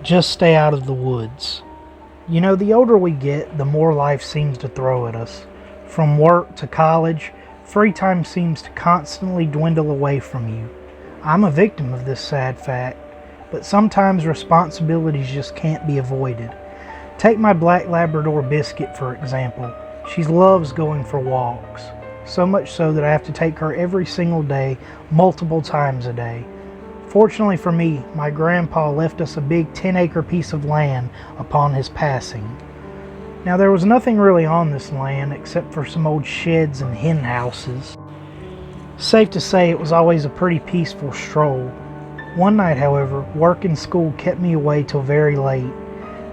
Just stay out of the woods. You know, the older we get, the more life seems to throw at us. From work to college, free time seems to constantly dwindle away from you. I'm a victim of this sad fact, but sometimes responsibilities just can't be avoided. Take my black Labrador Biscuit, for example. She loves going for walks, so much so that I have to take her every single day, multiple times a day. Fortunately for me, my grandpa left us a big 10-acre piece of land upon his passing. Now, there was nothing really on this land except for some old sheds and hen houses. Safe to say it was always a pretty peaceful stroll. One night, however, work and school kept me away till very late.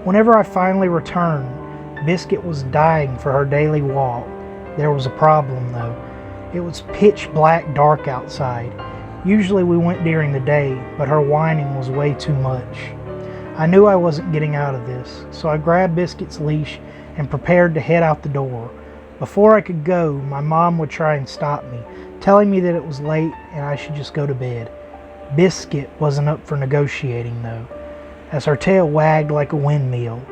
Whenever I finally returned, Biscuit was dying for her daily walk. There was a problem though. It was pitch black dark outside. Usually we went during the day, but her whining was way too much. I knew I wasn't getting out of this, so I grabbed Biscuit's leash and prepared to head out the door. Before I could go, my mom would try and stop me, telling me that it was late and I should just go to bed. Biscuit wasn't up for negotiating though, as her tail wagged like a windmill.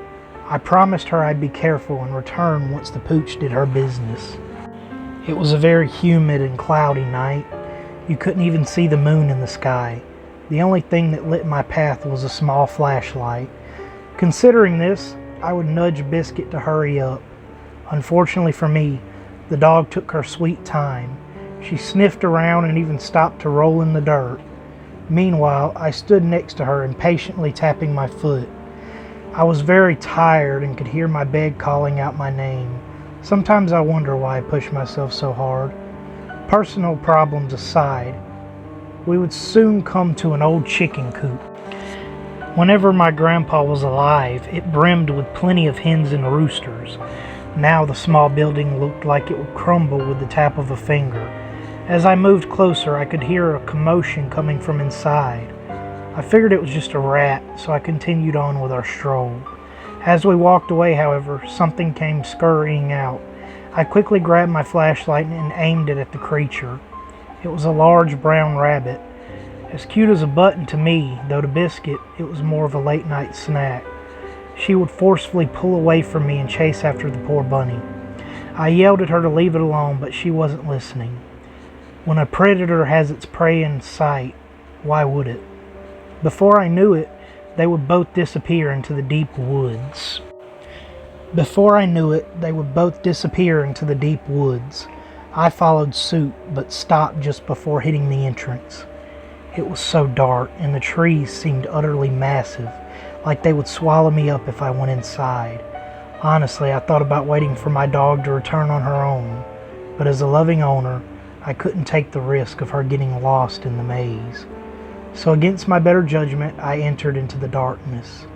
I promised her I'd be careful and return once the pooch did her business. It was a very humid and cloudy night. You couldn't even see the moon in the sky. The only thing that lit my path was a small flashlight. Considering this, I would nudge Biscuit to hurry up. Unfortunately for me, the dog took her sweet time. She sniffed around and even stopped to roll in the dirt. Meanwhile, I stood next to her, impatiently tapping my foot. I was very tired and could hear my bed calling out my name. Sometimes I wonder why I push myself so hard. Personal problems aside, we would soon come to an old chicken coop. Whenever my grandpa was alive, it brimmed with plenty of hens and roosters. Now the small building looked like it would crumble with the tap of a finger. As I moved closer, I could hear a commotion coming from inside. I figured it was just a rat, so I continued on with our stroll. As we walked away, however, something came scurrying out. I quickly grabbed my flashlight and aimed it at the creature. It was a large brown rabbit. As cute as a button to me, though to Biscuit, it was more of a late night snack. She would forcefully pull away from me and chase after the poor bunny. I yelled at her to leave it alone, but she wasn't listening. When a predator has its prey in sight, why would it? Before I knew it, they would both disappear into the deep woods. I followed suit, but stopped just before hitting the entrance. It was so dark, and the trees seemed utterly massive, like they would swallow me up if I went inside. Honestly, I thought about waiting for my dog to return on her own, but as a loving owner, I couldn't take the risk of her getting lost in the maze. So against my better judgment, I entered into the darkness.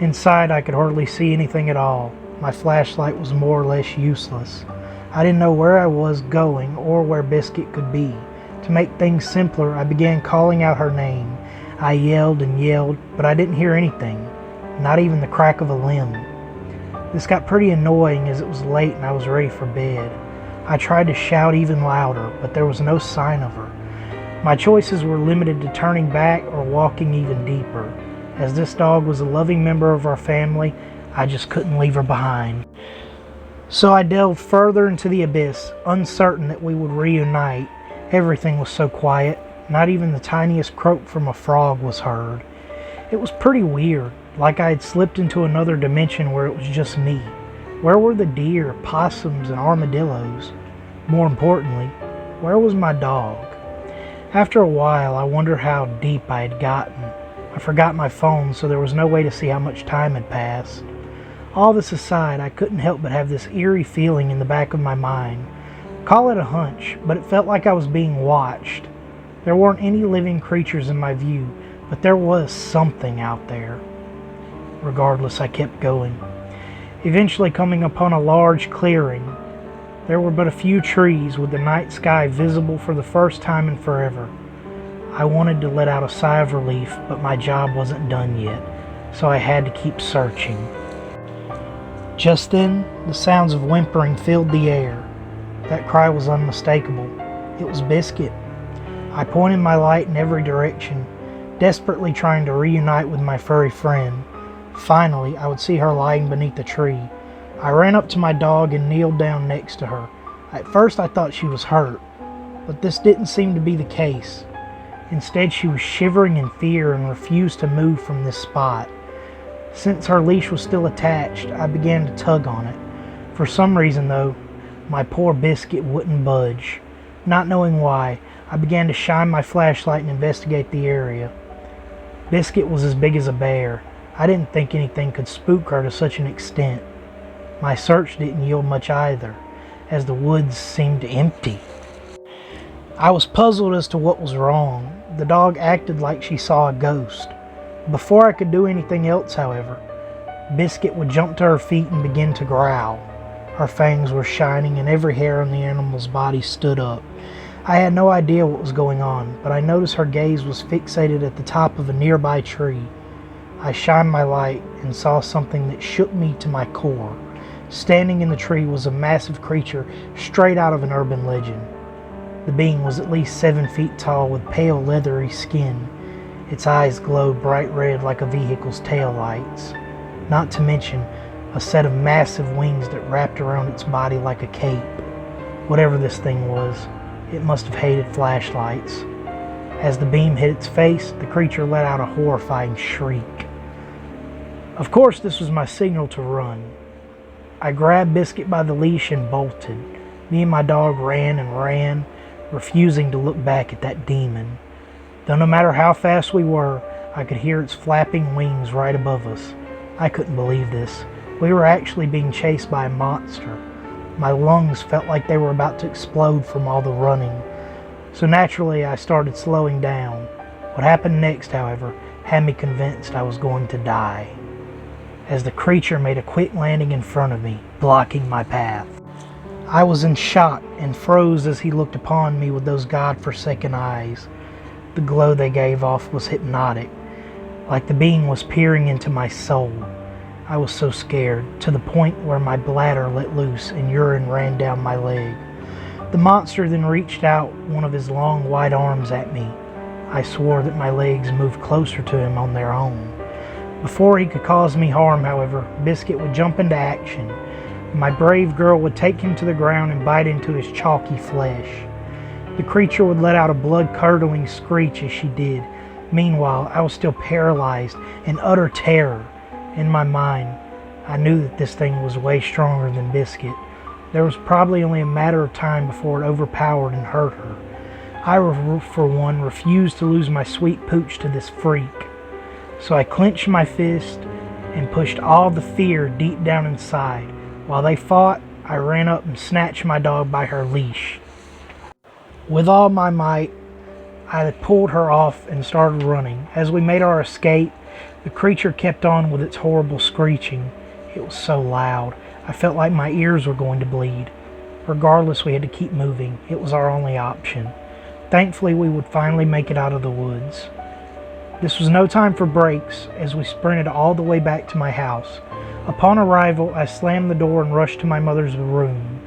Inside, I could hardly see anything at all. My flashlight was more or less useless. I didn't know where I was going or where Biscuit could be. To make things simpler, I began calling out her name. I yelled and yelled, but I didn't hear anything, not even the crack of a limb. This got pretty annoying as it was late and I was ready for bed. I tried to shout even louder, but there was no sign of her. My choices were limited to turning back or walking even deeper. As this dog was a loving member of our family, I just couldn't leave her behind. So I delved further into the abyss, uncertain that we would reunite. Everything was so quiet, not even the tiniest croak from a frog was heard. It was pretty weird, like I had slipped into another dimension where it was just me. Where were the deer, possums, and armadillos? More importantly, where was my dog? After a while, I wondered how deep I had gotten. I forgot my phone, so there was no way to see how much time had passed. All this aside, I couldn't help but have this eerie feeling in the back of my mind. Call it a hunch, but it felt like I was being watched. There weren't any living creatures in my view, but there was something out there. Regardless, I kept going. Eventually coming upon a large clearing. There were but a few trees, with the night sky visible for the first time in forever. I wanted to let out a sigh of relief, but my job wasn't done yet, so I had to keep searching. Just then, the sounds of whimpering filled the air. That cry was unmistakable. It was Biscuit. I pointed my light in every direction, desperately trying to reunite with my furry friend. Finally, I would see her lying beneath a tree. I ran up to my dog and kneeled down next to her. At first I thought she was hurt, but this didn't seem to be the case. Instead, she was shivering in fear and refused to move from this spot. Since her leash was still attached, I began to tug on it. For some reason, though, my poor Biscuit wouldn't budge. Not knowing why, I began to shine my flashlight and investigate the area. Biscuit was as big as a bear. I didn't think anything could spook her to such an extent. My search didn't yield much either, as the woods seemed empty. I was puzzled as to what was wrong. The dog acted like she saw a ghost. Before I could do anything else, however, Biscuit would jump to her feet and begin to growl. Her fangs were shining and every hair on the animal's body stood up. I had no idea what was going on, but I noticed her gaze was fixated at the top of a nearby tree. I shined my light and saw something that shook me to my core. Standing in the tree was a massive creature straight out of an urban legend. The being was at least 7 feet tall with pale leathery skin. Its eyes glowed bright red like a vehicle's tail lights. Not to mention a set of massive wings that wrapped around its body like a cape. Whatever this thing was, it must have hated flashlights. As the beam hit its face, the creature let out a horrifying shriek. Of course, this was my signal to run. I grabbed Biscuit by the leash and bolted. Me and my dog ran and ran, refusing to look back at that demon. Though no matter how fast we were, I could hear its flapping wings right above us. I couldn't believe this. We were actually being chased by a monster. My lungs felt like they were about to explode from all the running. So naturally, I started slowing down. What happened next, however, had me convinced I was going to die, as the creature made a quick landing in front of me, blocking my path. I was in shock and froze as he looked upon me with those godforsaken eyes. The glow they gave off was hypnotic, like the being was peering into my soul. I was so scared, to the point where my bladder let loose and urine ran down my leg. The monster then reached out one of his long white arms at me. I swore that my legs moved closer to him on their own. Before he could cause me harm, however, Biscuit would jump into action. My brave girl would take him to the ground and bite into his chalky flesh. The creature would let out a blood-curdling screech as she did. Meanwhile, I was still paralyzed in utter terror. In my mind, I knew that this thing was way stronger than Biscuit. There was probably only a matter of time before it overpowered and hurt her. I, for one, refused to lose my sweet pooch to this freak. So I clenched my fist and pushed all the fear deep down inside. While they fought, I ran up and snatched my dog by her leash. With all my might, I pulled her off and started running. As we made our escape, the creature kept on with its horrible screeching. It was so loud, I felt like my ears were going to bleed. Regardless, we had to keep moving. It was our only option. Thankfully, we would finally make it out of the woods. This was no time for breaks, as we sprinted all the way back to my house. Upon arrival, I slammed the door and rushed to my mother's room.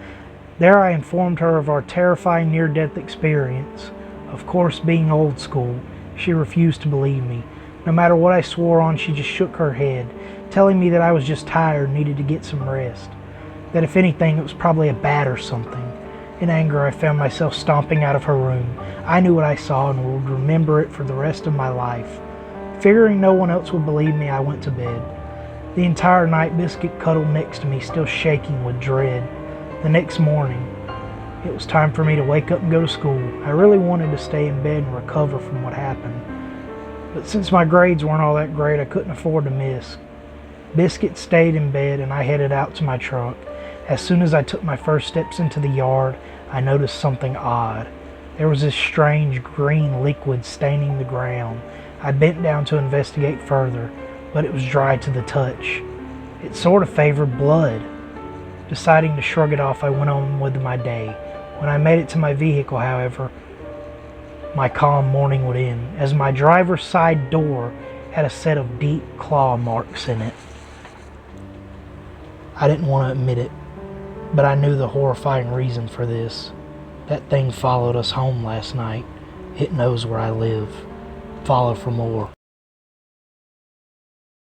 There I informed her of our terrifying near-death experience. Of course, being old school, she refused to believe me. No matter what I swore on, she just shook her head, telling me that I was just tired and needed to get some rest. That if anything, it was probably a bat or something. In anger, I found myself stomping out of her room. I knew what I saw and would remember it for the rest of my life. Figuring no one else would believe me, I went to bed. The entire night, Biscuit cuddled next to me, still shaking with dread. The next morning, it was time for me to wake up and go to school. I really wanted to stay in bed and recover from what happened. But since my grades weren't all that great, I couldn't afford to miss. Biscuit stayed in bed and I headed out to my truck. As soon as I took my first steps into the yard, I noticed something odd. There was this strange green liquid staining the ground. I bent down to investigate further, but it was dry to the touch. It sort of favored blood. Deciding to shrug it off, I went on with my day. When I made it to my vehicle, however, my calm morning would end, as my driver's side door had a set of deep claw marks in it. I didn't want to admit it, but I knew the horrifying reason for this. That thing followed us home last night. It knows where I live. Follow for more.